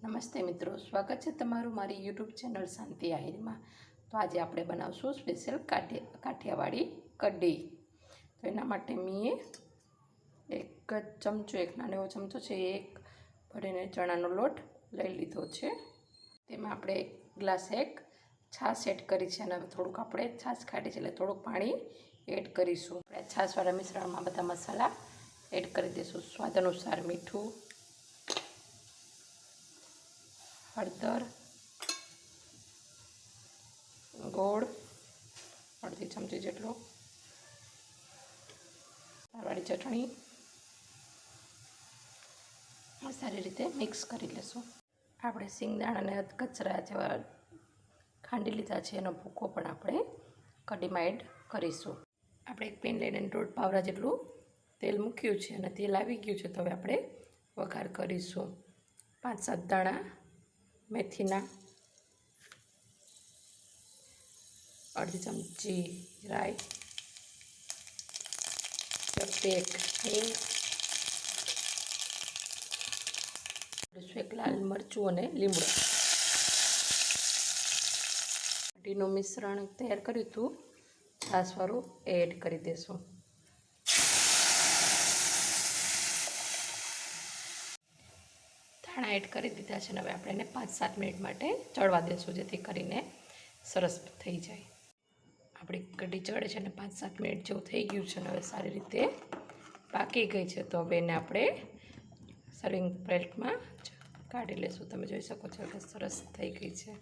નમસ્તે મિત્રો, સ્વાગત છે તમારું મારી યુટ્યુબ ચેનલ શાંતિ આહિરમાં। તો આજે આપણે બનાવશું સ્પેશિયલ કાઠિયાવાડી કઢી। તો એના માટે મેં એક ચમચો, એક નાનો એવો ચમચો છે, એક ભરીને ચણાનો લોટ લઈ લીધો છે। તેમાં આપણે એક ગ્લાસ છાશ એડ કરી છે અને થોડુંક આપણે છાશ કાઢી છે એટલે થોડુંક પાણી એડ કરીશું। આપણે છાશવાળા મિશ્રણમાં બધા મસાલા એડ કરી દઈશું। સ્વાદ અનુસાર મીઠું, હળદર, ગોળ અડધી ચમચી જેટલો, લાલવાળી ચટણી સારી રીતે મિક્સ કરી લેશું। આપણે સિંગદાણા અને કચરા જેવા ખાંડી લીધા છે, એનો ભૂકો પણ આપણે કઢીમાં એડ કરીશું। આપણે એક પેન લઈને 1.5 પાવડા જેટલું તેલ મૂક્યું છે અને તેલ આવી ગયું છે, તો હવે આપણે વઘાર કરીશું। 5-7 દાણા મેથીના, અડધી ચમચી રાઈ, એક હિંગ, એક લાલ મરચું અને લીમડો। કઢીનું મિશ્રણ તૈયાર કર્યું હતું છાશવાળું એડ કરી દઈશું। ધાણા એડ કરી દીધા છે અને હવે આપણે એને 5-7 મિનિટ માટે ચડવા દઈશું, જેથી કરીને સરસ થઈ જાય। આપણી કઢી ચડે છે અને 5-7 મિનિટ જેવું થઈ ગયું છે અને હવે સારી રીતે પાકી ગઈ છે। તો હવે એને આપણે સર્વિંગ પ્લેટમાં કાઢી લઈશું। તમે જોઈ શકો છો કે સરસ થઈ ગઈ છે।